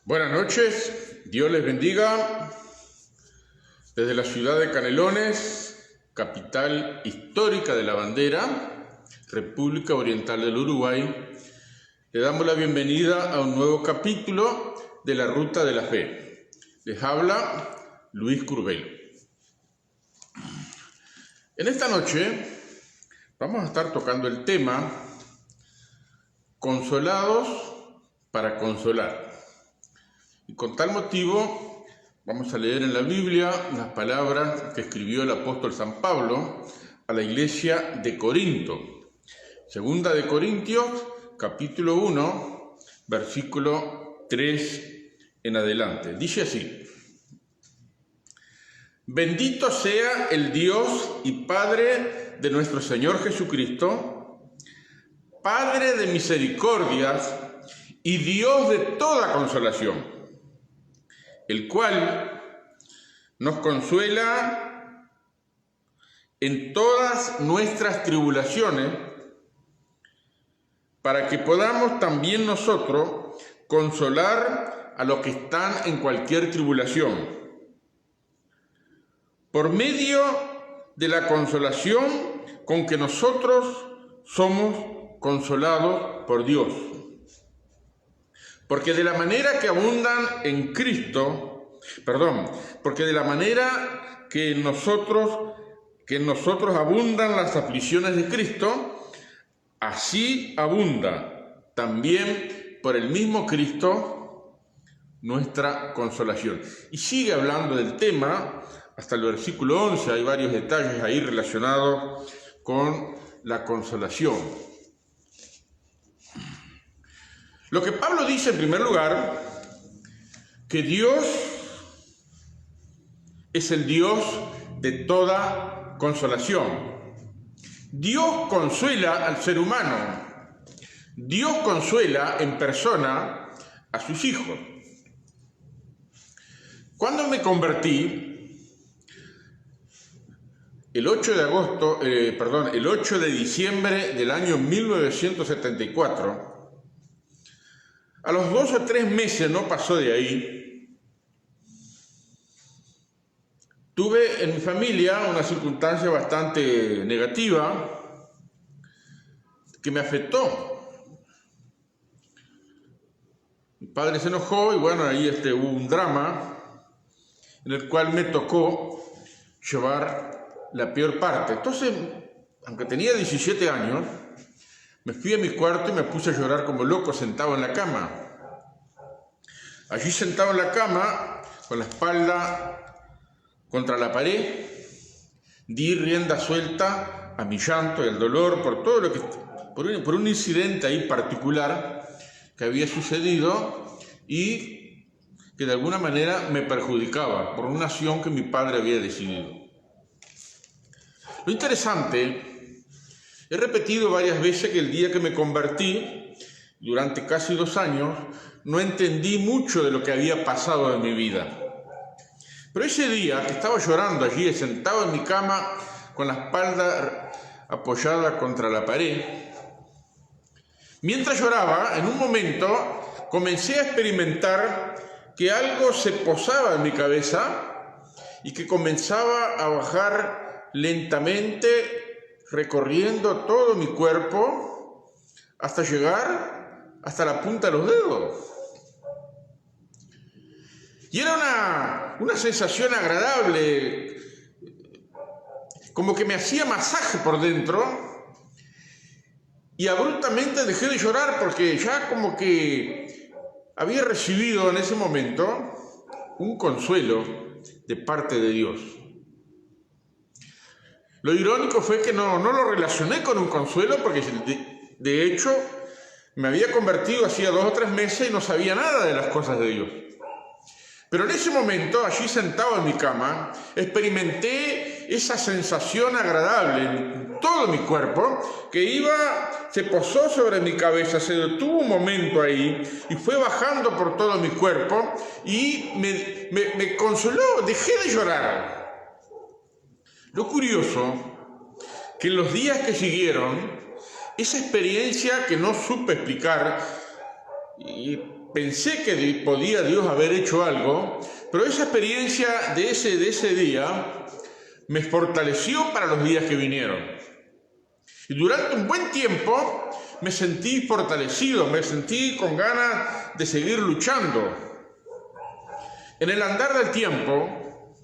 Buenas noches, Dios les bendiga. Desde la ciudad de Canelones, capital histórica de la bandera, República Oriental del Uruguay, le damos la bienvenida a un nuevo capítulo de la Ruta de la Fe. Les habla Luis Curbelo. En esta noche vamos a estar tocando el tema Consolados para consolar. Y con tal motivo vamos a leer en la Biblia las palabras que escribió el apóstol San Pablo a la iglesia de Corinto. Segunda de Corintios, capítulo 1, versículo 3 en adelante. Dice así: Bendito sea el Dios y Padre de nuestro Señor Jesucristo, Padre de misericordias y Dios de toda consolación, el cual nos consuela en todas nuestras tribulaciones, para que podamos también nosotros consolar a los que están en cualquier tribulación, por medio de la consolación con que nosotros somos consolados por Dios. Porque de la manera que abundan en Cristo, porque de la manera que en nosotros abundan las aflicciones de Cristo, así abunda también por el mismo Cristo nuestra consolación. Y sigue hablando del tema hasta el versículo 11, hay varios detalles ahí relacionados con la consolación. Lo que Pablo dice en primer lugar, que Dios es el Dios de toda consolación. Dios consuela al ser humano. Dios consuela en persona a sus hijos. Cuando me convertí, el 8 de diciembre del año 1974, a los 2 o 3 meses, no pasó de ahí, tuve en mi familia una circunstancia bastante negativa que me afectó. Mi padre se enojó y bueno, ahí hubo un drama en el cual me tocó llevar la peor parte. Entonces, aunque tenía 17 años, me fui a mi cuarto y me puse a llorar como loco sentado en la cama. Allí sentado en la cama, con la espalda contra la pared, di rienda suelta a mi llanto y al dolor por un incidente ahí particular que había sucedido y que de alguna manera me perjudicaba por una acción que mi padre había decidido. Lo interesante, he repetido varias veces que el día que me convertí, durante casi 2 años, no entendí mucho de lo que había pasado en mi vida. Pero ese día que estaba llorando allí, sentado en mi cama, con la espalda apoyada contra la pared, mientras lloraba, en un momento comencé a experimentar que algo se posaba en mi cabeza y que comenzaba a bajar lentamente, recorriendo todo mi cuerpo hasta llegar hasta la punta de los dedos. Y era una sensación agradable, como que me hacía masaje por dentro, y abruptamente dejé de llorar porque ya como que había recibido en ese momento un consuelo de parte de Dios. Lo irónico fue que no lo relacioné con un consuelo porque de hecho me había convertido hacía 2 o 3 meses y no sabía nada de las cosas de Dios. Pero en ese momento, allí sentado en mi cama, experimenté esa sensación agradable en todo mi cuerpo que se posó sobre mi cabeza, se detuvo un momento ahí y fue bajando por todo mi cuerpo y me consoló, dejé de llorar. Lo curioso, que en los días que siguieron, esa experiencia que no supe explicar, y pensé que podía Dios haber hecho algo, pero esa experiencia de ese día me fortaleció para los días que vinieron. Y durante un buen tiempo me sentí fortalecido, me sentí con ganas de seguir luchando. En el andar del tiempo,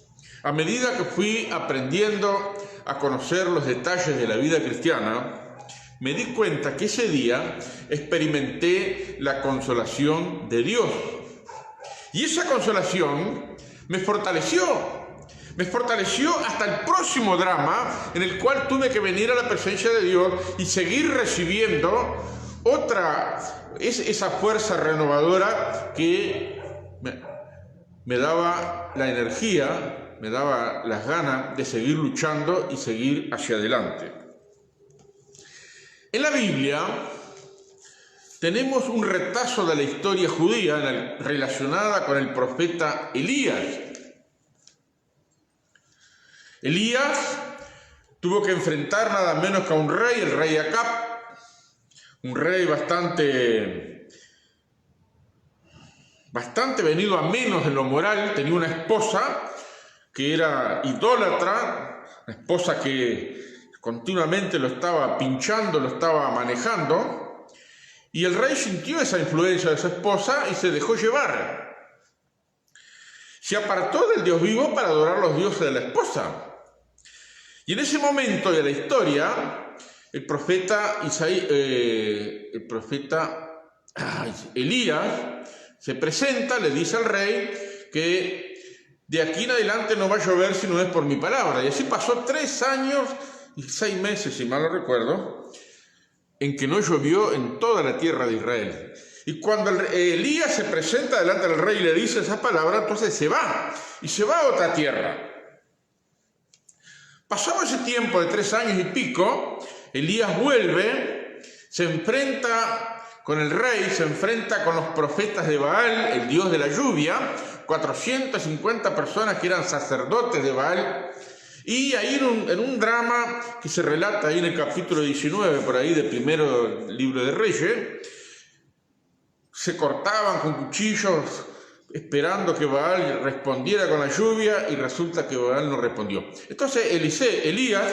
a medida que fui aprendiendo a conocer los detalles de la vida cristiana, me di cuenta que ese día experimenté la consolación de Dios. Y esa consolación me fortaleció hasta el próximo drama en el cual tuve que venir a la presencia de Dios y seguir recibiendo esa fuerza renovadora que me daba la energía, me daba las ganas de seguir luchando y seguir hacia adelante. En la Biblia tenemos un retazo de la historia judía relacionada con el profeta Elías. Elías tuvo que enfrentar nada menos que a un rey, el rey Acab, un rey bastante venido a menos en lo moral. Tenía una esposa que era idólatra, una esposa que continuamente lo estaba pinchando, lo estaba manejando, y el rey sintió esa influencia de su esposa y se dejó llevar. Se apartó del Dios vivo para adorar los dioses de la esposa. Y en ese momento de la historia, el profeta Elías se presenta, le dice al rey que de aquí en adelante no va a llover si no es por mi palabra. Y así pasó 3 años y 6 meses, si mal no recuerdo, en que no llovió en toda la tierra de Israel. Y cuando Elías se presenta delante del rey y le dice esa palabra, entonces se va, y se va a otra tierra. Pasado ese tiempo de 3 años y pico, Elías vuelve, se enfrenta con el rey, se enfrenta con los profetas de Baal, el dios de la lluvia, 450 personas que eran sacerdotes de Baal, y ahí en un drama que se relata ahí en el capítulo 19, por ahí del primero libro de Reyes, se cortaban con cuchillos esperando que Baal respondiera con la lluvia, y resulta que Baal no respondió. Entonces Elías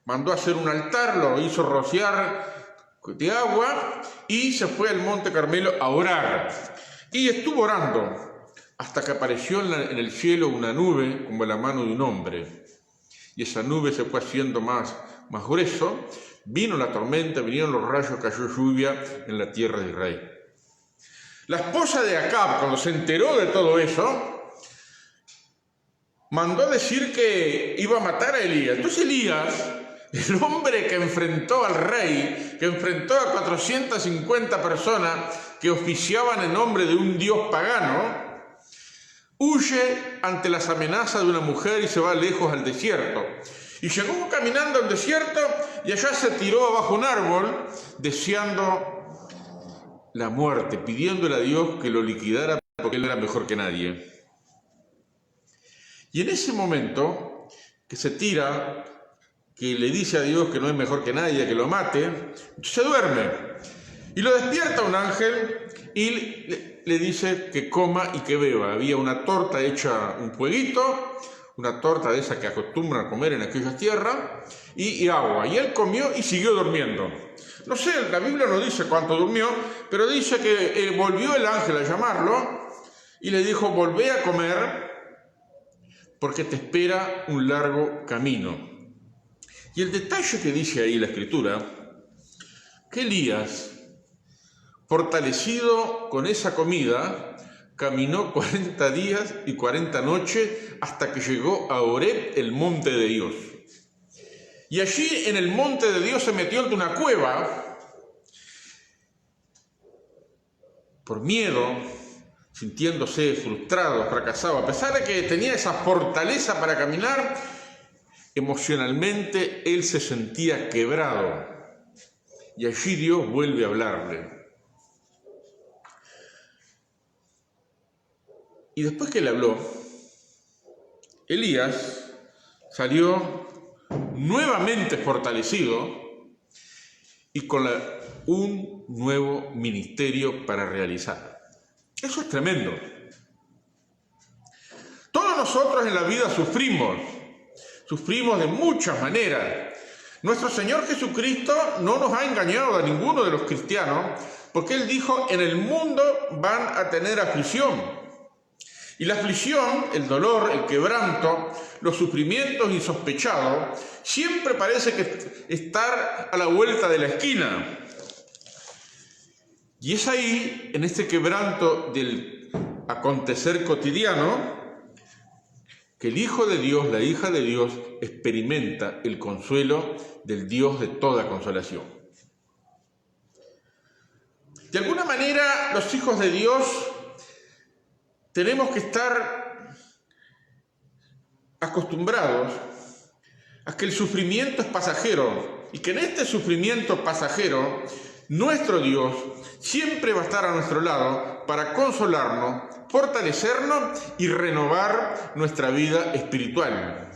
mandó a hacer un altar, lo hizo rociar de agua y se fue al monte Carmelo a orar. Y estuvo orando hasta que apareció en el cielo una nube como la mano de un hombre. Y esa nube se fue haciendo más grueso, vino la tormenta, vinieron los rayos, cayó lluvia en la tierra de Israel. La esposa de Acab, cuando se enteró de todo eso, mandó decir que iba a matar a Elías. Entonces Elías, el hombre que enfrentó al rey, que enfrentó a 450 personas que oficiaban en nombre de un dios pagano, huye ante las amenazas de una mujer y se va lejos al desierto. Y llegó caminando al desierto y allá se tiró abajo un árbol deseando la muerte, pidiéndole a Dios que lo liquidara porque él era mejor que nadie. Y en ese momento que se tira, que le dice a Dios que no es mejor que nadie, que lo mate, se duerme. Y lo despierta un ángel y le dice que coma y que beba. Había una torta hecha, un fueguito, una torta de esa que acostumbran a comer en aquellas tierras, y agua. Y él comió y siguió durmiendo. No sé, la Biblia no dice cuánto durmió, pero dice que volvió el ángel a llamarlo y le dijo: volvé a comer porque te espera un largo camino. Y el detalle que dice ahí la Escritura, que Elías, fortalecido con esa comida, caminó 40 días y 40 noches hasta que llegó a Horeb, el monte de Dios. Y allí en el monte de Dios se metió en una cueva por miedo, sintiéndose frustrado, fracasado. A pesar de que tenía esa fortaleza para caminar, emocionalmente él se sentía quebrado. Y allí Dios vuelve a hablarle. Y después que le habló, Elías salió nuevamente fortalecido y con un nuevo ministerio para realizar. Eso es tremendo. Todos nosotros en la vida sufrimos de muchas maneras. Nuestro Señor Jesucristo no nos ha engañado a ninguno de los cristianos, porque Él dijo, en el mundo van a tener aflicción. Y la aflicción, el dolor, el quebranto, los sufrimientos insospechados, siempre parece que estar a la vuelta de la esquina. Y es ahí, en este quebranto del acontecer cotidiano, que el Hijo de Dios, la hija de Dios, experimenta el consuelo del Dios de toda consolación. De alguna manera, los hijos de Dios tenemos que estar acostumbrados a que el sufrimiento es pasajero y que en este sufrimiento pasajero, nuestro Dios siempre va a estar a nuestro lado para consolarnos, fortalecernos y renovar nuestra vida espiritual.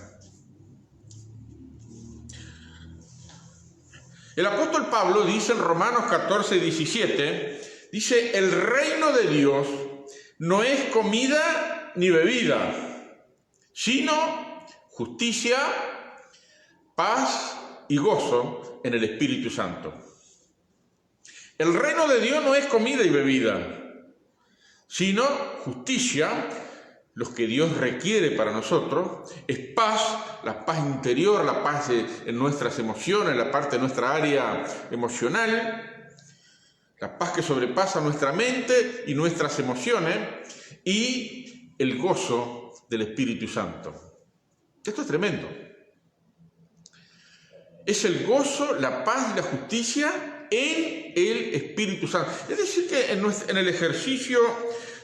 El apóstol Pablo dice en Romanos 14:17, dice, el reino de Dios no es comida ni bebida, sino justicia, paz y gozo en el Espíritu Santo. El reino de Dios no es comida y bebida, sino justicia, lo que Dios requiere para nosotros, es paz, la paz interior, la paz en nuestras emociones, la parte de nuestra área emocional, la paz que sobrepasa nuestra mente y nuestras emociones, y el gozo del Espíritu Santo. Esto es tremendo. Es el gozo, la paz y la justicia en el Espíritu Santo. Es decir, que en el ejercicio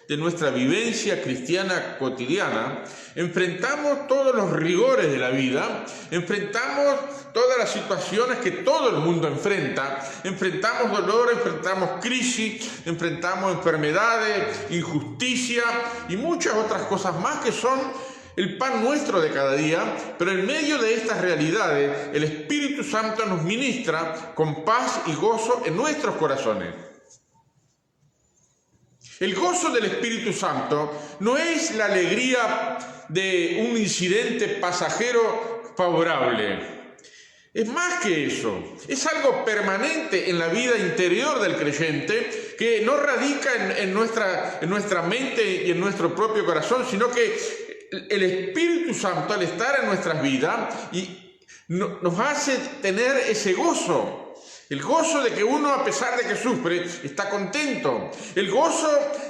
de nuestra vivencia cristiana cotidiana, enfrentamos todos los rigores de la vida, enfrentamos todas las situaciones que todo el mundo enfrenta, enfrentamos dolor, enfrentamos crisis, enfrentamos enfermedades, injusticia y muchas otras cosas más que son el pan nuestro de cada día, pero en medio de estas realidades, el Espíritu Santo nos ministra con paz y gozo en nuestros corazones. El gozo del Espíritu Santo no es la alegría de un incidente pasajero favorable. Es más que eso, es algo permanente en la vida interior del creyente que no radica en nuestra mente y en nuestro propio corazón, sino que el Espíritu Santo, al estar en nuestras vidas, nos hace tener ese gozo. El gozo de que uno, a pesar de que sufre, está contento. El gozo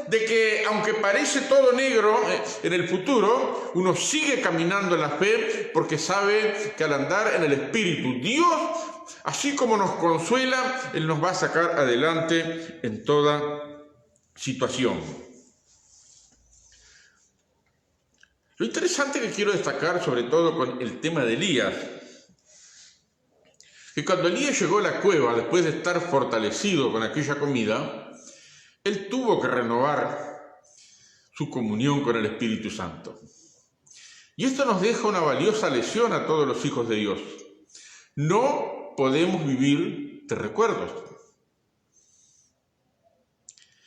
de que, aunque parece todo negro en el futuro, uno sigue caminando en la fe porque sabe que al andar en el Espíritu, Dios, así como nos consuela, Él nos va a sacar adelante en toda situación. Lo interesante que quiero destacar, sobre todo con el tema de Elías, que cuando Elías llegó a la cueva, después de estar fortalecido con aquella comida, él tuvo que renovar su comunión con el Espíritu Santo. Y esto nos deja una valiosa lección a todos los hijos de Dios. No podemos vivir de recuerdos.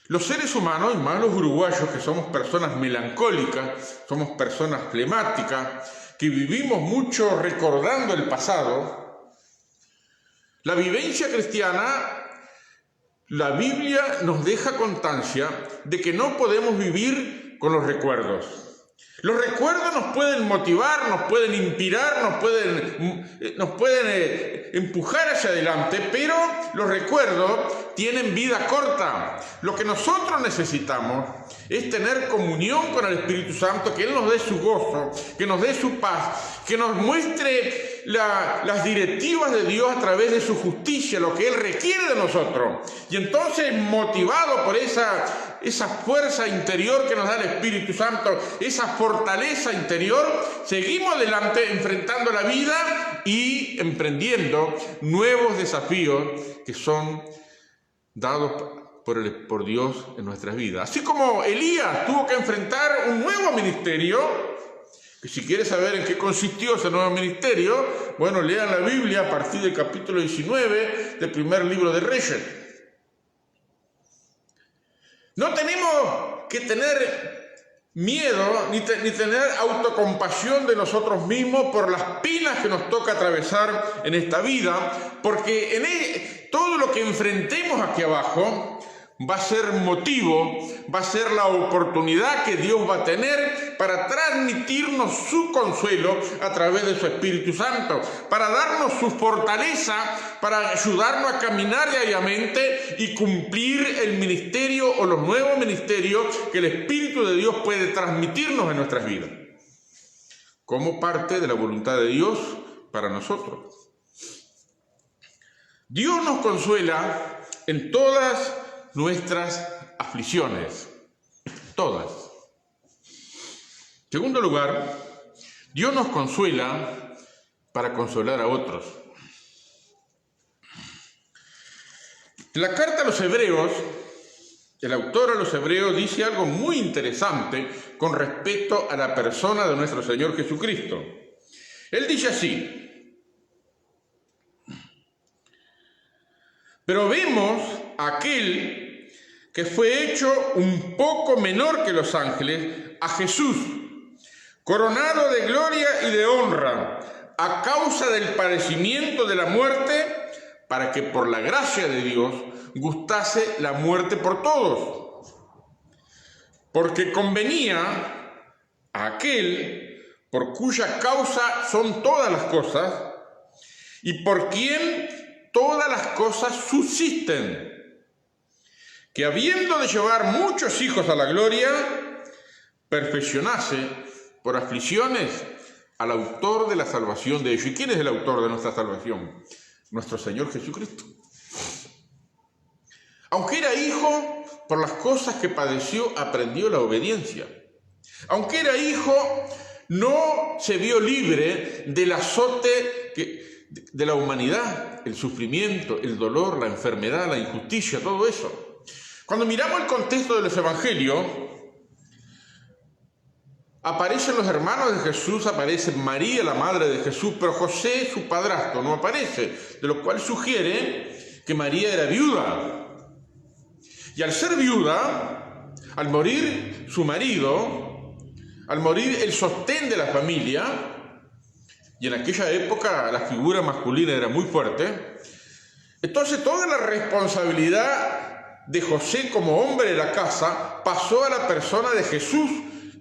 Los seres humanos, y más los uruguayos, que somos personas melancólicas, somos personas flemáticas, que vivimos mucho recordando el pasado, la vivencia cristiana, la Biblia nos deja constancia de que no podemos vivir con los recuerdos. Los recuerdos nos pueden motivar, nos pueden inspirar, nos pueden empujar hacia adelante, pero los recuerdos tienen vida corta. Lo que nosotros necesitamos es tener comunión con el Espíritu Santo, que Él nos dé su gozo, que nos dé su paz, que nos muestre las directivas de Dios a través de su justicia, lo que Él requiere de nosotros. Y entonces, motivado por esa fuerza interior que nos da el Espíritu Santo, esa fortaleza interior, seguimos adelante enfrentando la vida y emprendiendo nuevos desafíos que son dados por Dios en nuestras vidas. Así como Elías tuvo que enfrentar un nuevo ministerio, que si quieres saber en qué consistió ese nuevo ministerio, bueno, lean la Biblia a partir del capítulo 19 del primer libro de Reyes. No tenemos que tener miedo ni tener autocompasión de nosotros mismos por las penas que nos toca atravesar en esta vida, porque todo lo que enfrentemos aquí abajo va a ser motivo, va a ser la oportunidad que Dios va a tener para transmitirnos su consuelo a través de su Espíritu Santo, para darnos su fortaleza, para ayudarnos a caminar diariamente y cumplir el ministerio o los nuevos ministerios que el Espíritu de Dios puede transmitirnos en nuestras vidas, como parte de la voluntad de Dios para nosotros. Dios nos consuela en todas nuestras aflicciones, todas. En segundo lugar, Dios nos consuela para consolar a otros. En la carta a los Hebreos, el autor a los Hebreos dice algo muy interesante con respecto a la persona de nuestro Señor Jesucristo. Él dice así: pero vemos a aquel que fue hecho un poco menor que los ángeles, a Jesús, coronado de gloria y de honra, a causa del padecimiento de la muerte, para que por la gracia de Dios gustase la muerte por todos. Porque convenía a aquel por cuya causa son todas las cosas, y por quien todas las cosas subsisten, que habiendo de llevar muchos hijos a la gloria, perfeccionase por aflicciones al autor de la salvación de ellos. ¿Y quién es el autor de nuestra salvación? Nuestro Señor Jesucristo. Aunque era hijo, por las cosas que padeció, aprendió la obediencia. Aunque era hijo, no se vio libre del azote de la humanidad, el sufrimiento, el dolor, la enfermedad, la injusticia, todo eso. Cuando miramos el contexto de los evangelios, aparecen los hermanos de Jesús, aparece María, la madre de Jesús, pero José, su padrastro, no aparece, de lo cual sugiere que María era viuda. Y al ser viuda, al morir su marido, al morir el sostén de la familia, y en aquella época la figura masculina era muy fuerte, entonces toda la responsabilidad de José como hombre de la casa pasó a la persona de Jesús,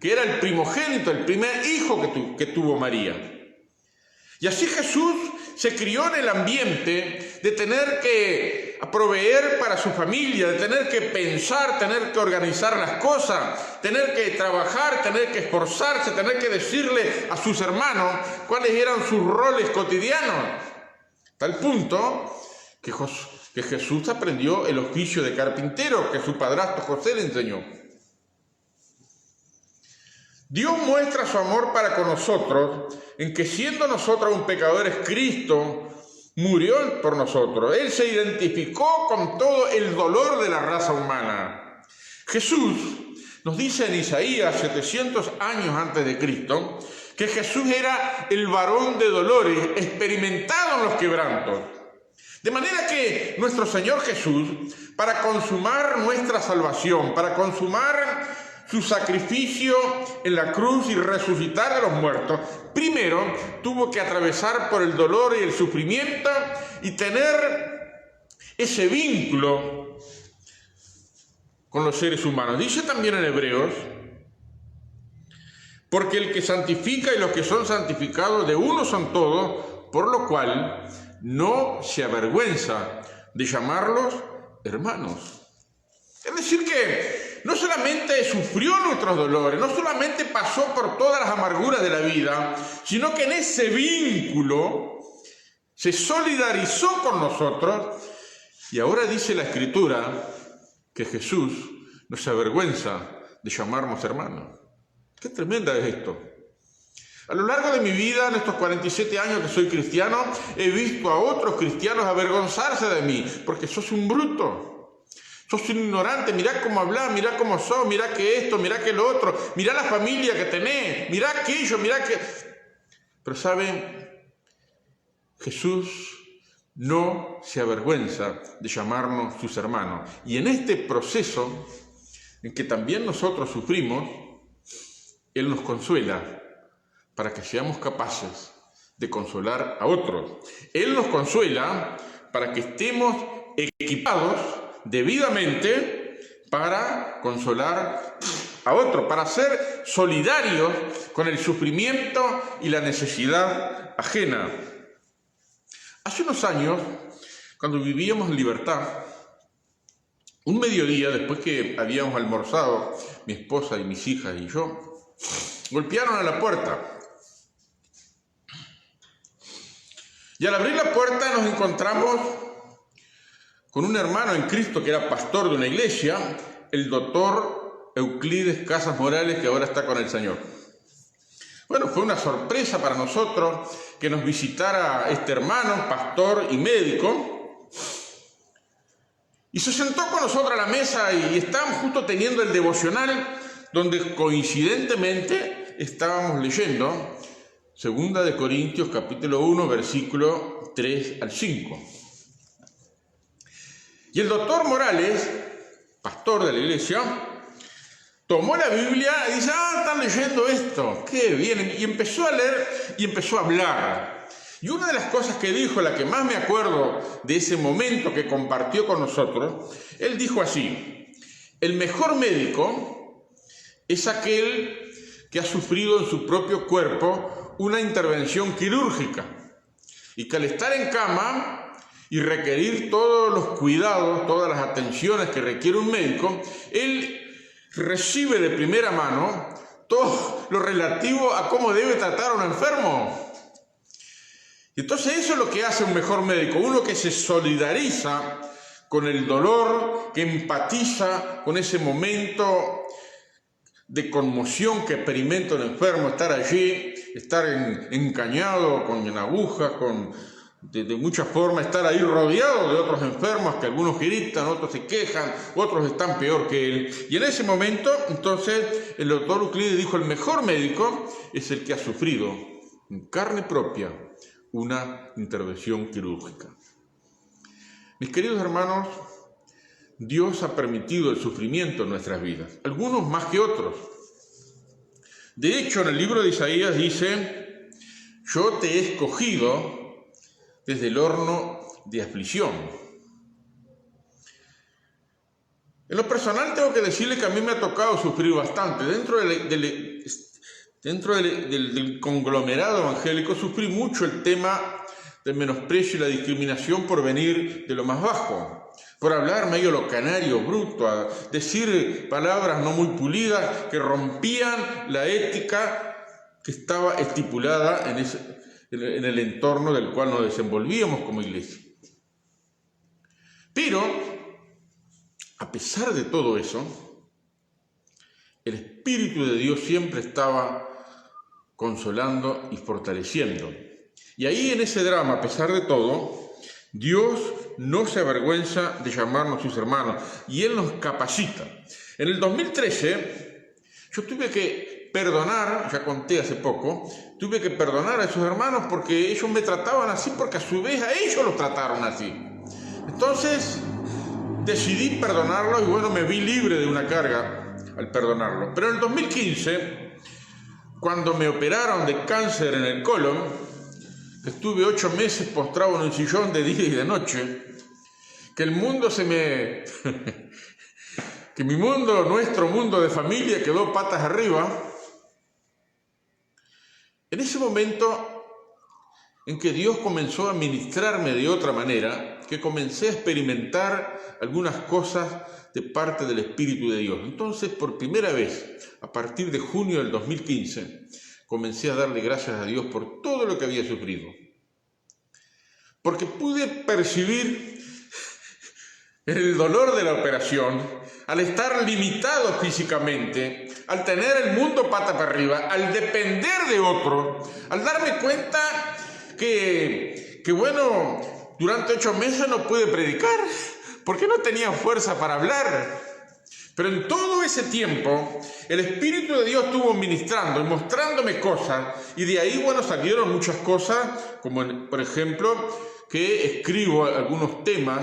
que era el primogénito, el primer hijo que tuvo María. Y así Jesús se crió en el ambiente de tener que proveer para su familia, de tener que pensar, tener que organizar las cosas, tener que trabajar, tener que esforzarse, tener que decirle a sus hermanos cuáles eran sus roles cotidianos. Tal punto que Jesús aprendió el oficio de carpintero que su padrastro José le enseñó. Dios muestra su amor para con nosotros en que siendo nosotros aún pecadores, Cristo murió por nosotros. Él se identificó con todo el dolor de la raza humana. Jesús nos dice en Isaías 700 años antes de Cristo que Jesús era el varón de dolores, experimentado en los quebrantos. De manera que nuestro Señor Jesús, para consumar nuestra salvación, para consumar su sacrificio en la cruz y resucitar a los muertos, primero tuvo que atravesar por el dolor y el sufrimiento y tener ese vínculo con los seres humanos. Dice también en Hebreos: porque el que santifica y los que son santificados de uno son todos, por lo cual no se avergüenza de llamarlos hermanos. Es decir que no solamente sufrió nuestros dolores, no solamente pasó por todas las amarguras de la vida, sino que en ese vínculo se solidarizó con nosotros, y ahora dice la Escritura que Jesús no se avergüenza de llamarnos hermanos. ¡Qué tremenda es esto! A lo largo de mi vida, en estos 47 años que soy cristiano, he visto a otros cristianos avergonzarse de mí, porque sos un bruto, sos un ignorante, mirá cómo hablás, mirá cómo sos, mirá que esto, mirá que lo otro, mirá la familia que tenés, mirá aquello, mirá que... Pero ¿saben? Jesús no se avergüenza de llamarnos sus hermanos. Y en este proceso en que también nosotros sufrimos, Él nos consuela para que seamos capaces de consolar a otros. Él nos consuela para que estemos equipados debidamente para consolar a otros, para ser solidarios con el sufrimiento y la necesidad ajena. Hace unos años, cuando vivíamos en libertad, un mediodía, después que habíamos almorzado, mi esposa y mis hijas y yo, golpearon a la puerta. Y al abrir la puerta nos encontramos con un hermano en Cristo que era pastor de una iglesia, el doctor Euclides Casas Morales, que ahora está con el Señor. Bueno, fue una sorpresa para nosotros que nos visitara este hermano, pastor y médico, y se sentó con nosotros a la mesa y estábamos justo teniendo el devocional donde coincidentemente estábamos leyendo 2 de Corintios capítulo 1, versículo 3 al 5. Y el doctor Morales, pastor de la iglesia, tomó la Biblia y dice, están leyendo esto, qué bien, y empezó a leer y empezó a hablar. Y una de las cosas que dijo, la que más me acuerdo de ese momento que compartió con nosotros, él dijo así: el mejor médico es aquel que ha sufrido en su propio cuerpo una intervención quirúrgica y que al estar en cama y requerir todos los cuidados, todas las atenciones que requiere un médico, él recibe de primera mano todo lo relativo a cómo debe tratar a un enfermo. Y entonces eso es lo que hace un mejor médico, uno que se solidariza con el dolor, que empatiza con ese momento de conmoción que experimenta un enfermo, estar allí, estar encañado con agujas, de muchas formas, estar ahí rodeado de otros enfermos, que algunos gritan, otros se quejan, otros están peor que él. Y en ese momento, entonces, el doctor Euclides dijo, el mejor médico es el que ha sufrido en carne propia una intervención quirúrgica. Mis queridos hermanos, Dios ha permitido el sufrimiento en nuestras vidas, algunos más que otros. De hecho, en el libro de Isaías dice, yo te he escogido desde el horno de aflicción. En lo personal tengo que decirle que a mí me ha tocado sufrir bastante. Dentro del conglomerado evangélico sufrí mucho el tema del menosprecio y la discriminación por venir de lo más bajo, por hablar medio lo canario, bruto, a decir palabras no muy pulidas que rompían la ética que estaba estipulada en el entorno del cual nos desenvolvíamos como iglesia. Pero, a pesar de todo eso, el Espíritu de Dios siempre estaba consolando y fortaleciendo. Y ahí en ese drama, a pesar de todo, Dios no se avergüenza de llamarnos sus hermanos y Él nos capacita. En el 2013 yo tuve que perdonar, ya conté hace poco, tuve que perdonar a esos hermanos porque ellos me trataban así, porque a su vez a ellos los trataron así. Entonces decidí perdonarlos y bueno, me vi libre de una carga al perdonarlos. Pero en el 2015, cuando me operaron de cáncer en el colon, estuve 8 meses postrado en un sillón de día y de noche, que el mundo que mi mundo, nuestro mundo de familia quedó patas arriba. En ese momento en que Dios comenzó a ministrarme de otra manera, que comencé a experimentar algunas cosas de parte del Espíritu de Dios. Entonces, por primera vez, a partir de junio del 2015, comencé a darle gracias a Dios por todo lo que había sufrido. Porque pude percibir el dolor de la operación, al estar limitado físicamente, al tener el mundo pata para arriba, al depender de otro, al darme cuenta que bueno, durante 8 meses no pude predicar, porque no tenía fuerza para hablar. Pero en todo ese tiempo, el Espíritu de Dios estuvo ministrando y mostrándome cosas, y de ahí, bueno, salieron muchas cosas, como por ejemplo, que escribo algunos temas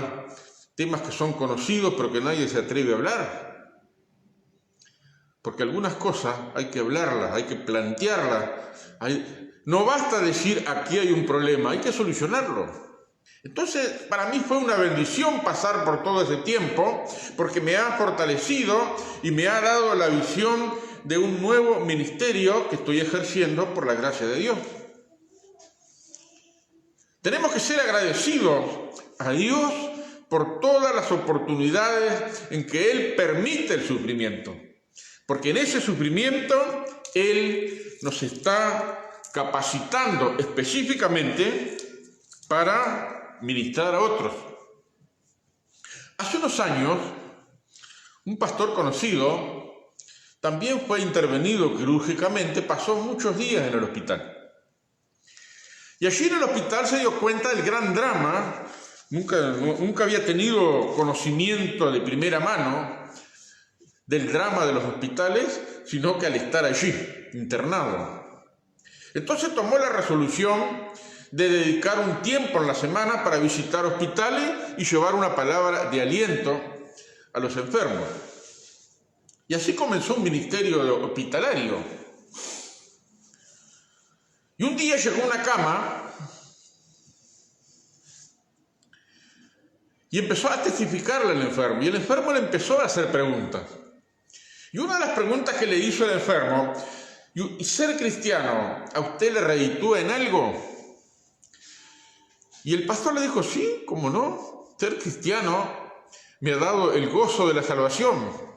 que son conocidos, pero que nadie se atreve a hablar. porque algunas cosas hay que hablarlas, hay que plantearlas. No basta decir aquí hay un problema, hay que solucionarlo. Entonces, para mí fue una bendición pasar por todo ese tiempo, porque me ha fortalecido y me ha dado la visión de un nuevo ministerio que estoy ejerciendo por la gracia de Dios. Tenemos que ser agradecidos a Dios por todas las oportunidades en que Él permite el sufrimiento, porque en ese sufrimiento Él nos está capacitando específicamente para ministrar a otros. Hace unos años, un pastor conocido también fue intervenido quirúrgicamente, pasó muchos días en el hospital. Y allí en el hospital se dio cuenta del gran drama. Nunca había tenido conocimiento de primera mano del drama de los hospitales, sino que al estar allí, internado. Entonces tomó la resolución de dedicar un tiempo en la semana para visitar hospitales y llevar una palabra de aliento a los enfermos. Y así comenzó un ministerio hospitalario. Y un día llegó una cama y empezó a testificarle al enfermo. Y el enfermo le empezó a hacer preguntas. Y una de las preguntas que le hizo el enfermo: ¿y ser cristiano a usted le reditúa en algo? Y el pastor le dijo: sí, ¿cómo no? Ser cristiano me ha dado el gozo de la salvación.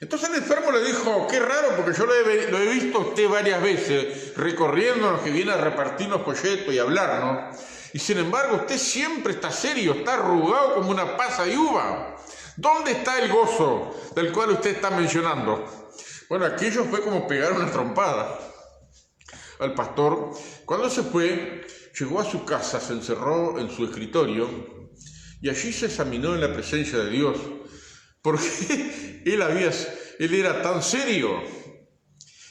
Entonces el enfermo le dijo: qué raro, porque yo lo he visto a usted varias veces recorriéndonos, que viene a repartirnos folletos y hablarnos, y sin embargo usted siempre está serio, está arrugado como una pasa de uva. ¿Dónde está el gozo del cual usted está mencionando? Bueno, aquello fue como pegar una trompada al pastor. Cuando se fue, llegó a su casa, se encerró en su escritorio y allí se examinó en la presencia de Dios, porque él era tan serio.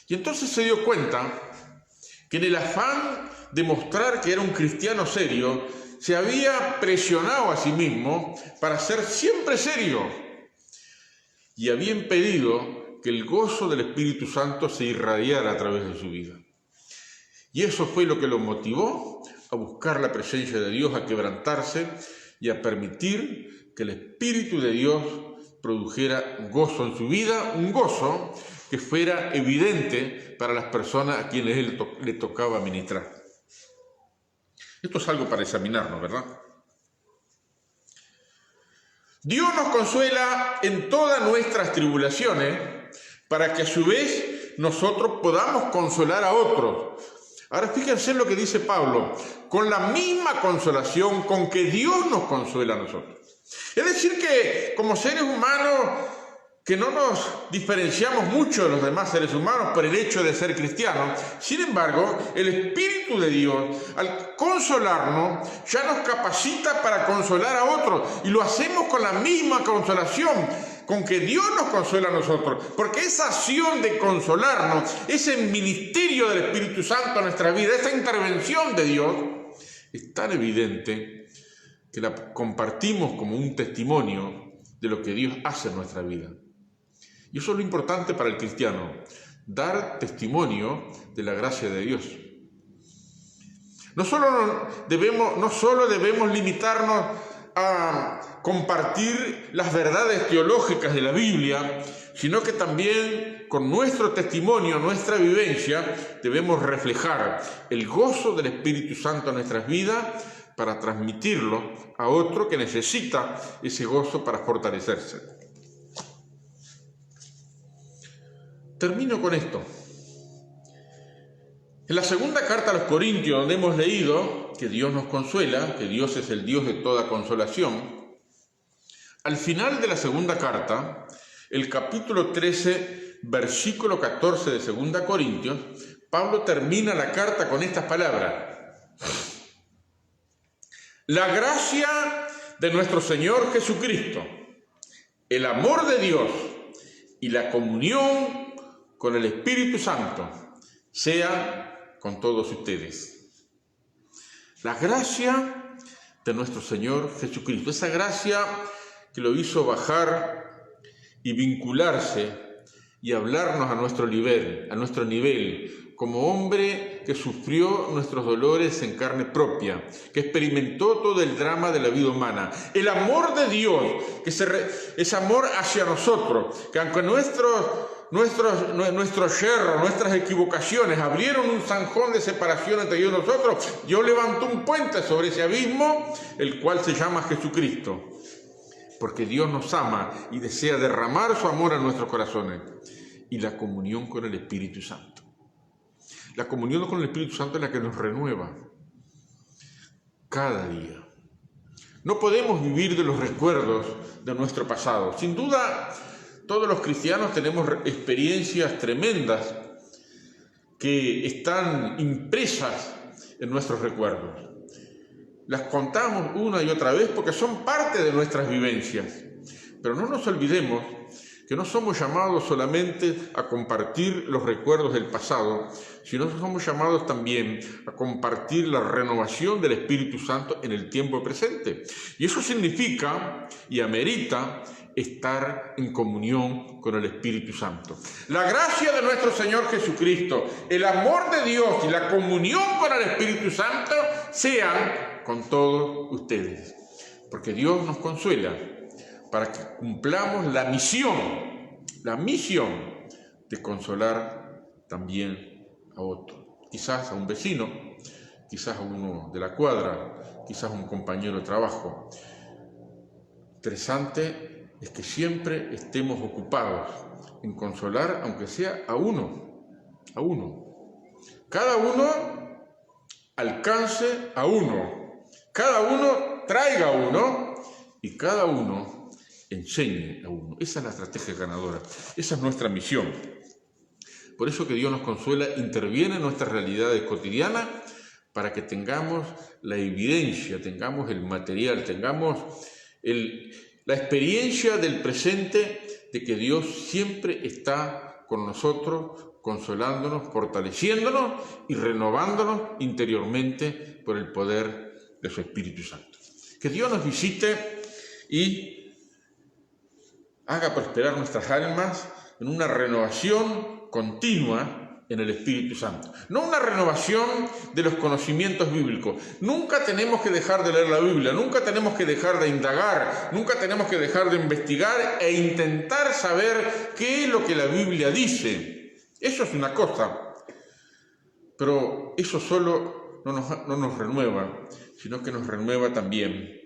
Y entonces se dio cuenta que en el afán de mostrar que era un cristiano serio, se había presionado a sí mismo para ser siempre serio y había impedido que el gozo del Espíritu Santo se irradiara a través de su vida. Y eso fue lo que lo motivó a buscar la presencia de Dios, a quebrantarse y a permitir que el Espíritu de Dios produjera gozo en su vida, un gozo que fuera evidente para las personas a quienes él le tocaba ministrar. Esto es algo para examinarnos, ¿verdad? Dios nos consuela en todas nuestras tribulaciones para que a su vez nosotros podamos consolar a otros. Ahora fíjense lo que dice Pablo: con la misma consolación con que Dios nos consuela a nosotros. Es decir que como seres humanos que no nos diferenciamos mucho de los demás seres humanos por el hecho de ser cristianos, sin embargo, el Espíritu de Dios, al consolarnos, ya nos capacita para consolar a otros, y lo hacemos con la misma consolación con que Dios nos consuela a nosotros, porque esa acción de consolarnos, ese ministerio del Espíritu Santo en nuestra vida, esa intervención de Dios, es tan evidente que la compartimos como un testimonio de lo que Dios hace en nuestra vida. Y eso es lo importante para el cristiano, dar testimonio de la gracia de Dios. No solo debemos limitarnos a compartir las verdades teológicas de la Biblia, sino que también con nuestro testimonio, nuestra vivencia, debemos reflejar el gozo del Espíritu Santo en nuestras vidas para transmitirlo a otro que necesita ese gozo para fortalecerse. Termino con esto. En la segunda carta a los Corintios, donde hemos leído que Dios nos consuela, que Dios es el Dios de toda consolación, al final de la segunda carta, el capítulo 13, versículo 14 de 2 Corintios, Pablo termina la carta con estas palabras: la gracia de nuestro Señor Jesucristo, el amor de Dios y la comunión con el Espíritu Santo sea con todos ustedes. La gracia de nuestro Señor Jesucristo, esa gracia que lo hizo bajar y vincularse y hablarnos a nuestro nivel, como hombre que sufrió nuestros dolores en carne propia, que experimentó todo el drama de la vida humana. El amor de Dios, es amor hacia nosotros, que aunque nuestros yerros, nuestras equivocaciones abrieron un zanjón de separación entre Dios y nosotros, Dios levantó un puente sobre ese abismo, el cual se llama Jesucristo. Porque Dios nos ama y desea derramar su amor a nuestros corazones. Y la comunión con el Espíritu Santo. La comunión con el Espíritu Santo es la que nos renueva cada día. No podemos vivir de los recuerdos de nuestro pasado. Sin duda, todos los cristianos tenemos experiencias tremendas que están impresas en nuestros recuerdos. Las contamos una y otra vez porque son parte de nuestras vivencias. Pero no nos olvidemos que no somos llamados solamente a compartir los recuerdos del pasado, sino que somos llamados también a compartir la renovación del Espíritu Santo en el tiempo presente. Y eso significa y amerita estar en comunión con el Espíritu Santo. La gracia de nuestro Señor Jesucristo, el amor de Dios y la comunión con el Espíritu Santo sean con todos ustedes. Porque Dios nos consuela para que cumplamos la misión de consolar también a otro. Quizás a un vecino, quizás a uno de la cuadra, quizás a un compañero de trabajo. Interesante es que siempre estemos ocupados en consolar, aunque sea a uno. Cada uno alcance a uno. Cada uno traiga a uno y cada uno enseñe a uno. Esa es la estrategia ganadora. Esa es nuestra misión. Por eso que Dios nos consuela, interviene en nuestras realidades cotidianas para que tengamos la evidencia, tengamos el material, tengamos la experiencia del presente de que Dios siempre está con nosotros, consolándonos, fortaleciéndonos y renovándonos interiormente por el poder de su Espíritu Santo. Que Dios nos visite y haga prosperar nuestras almas en una renovación continua en el Espíritu Santo. No una renovación de los conocimientos bíblicos. Nunca tenemos que dejar de leer la Biblia, nunca tenemos que dejar de indagar, nunca tenemos que dejar de investigar e intentar saber qué es lo que la Biblia dice. Eso es una cosa, pero eso solo no nos renueva, sino que nos renueva también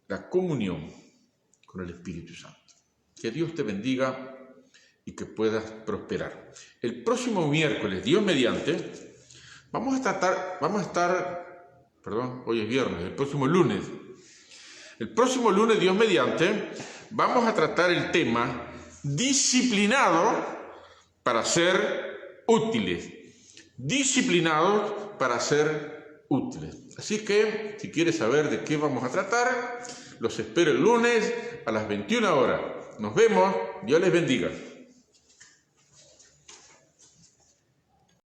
la comunión con el Espíritu Santo. Que Dios te bendiga y que puedas prosperar. El próximo miércoles, Dios mediante, hoy es viernes, el próximo lunes, Dios mediante, vamos a tratar el tema disciplinados para ser útiles. Disciplinados para ser útiles. Así que, si quieres saber de qué vamos a tratar, los espero el lunes a las 21 horas. Nos vemos. Dios les bendiga.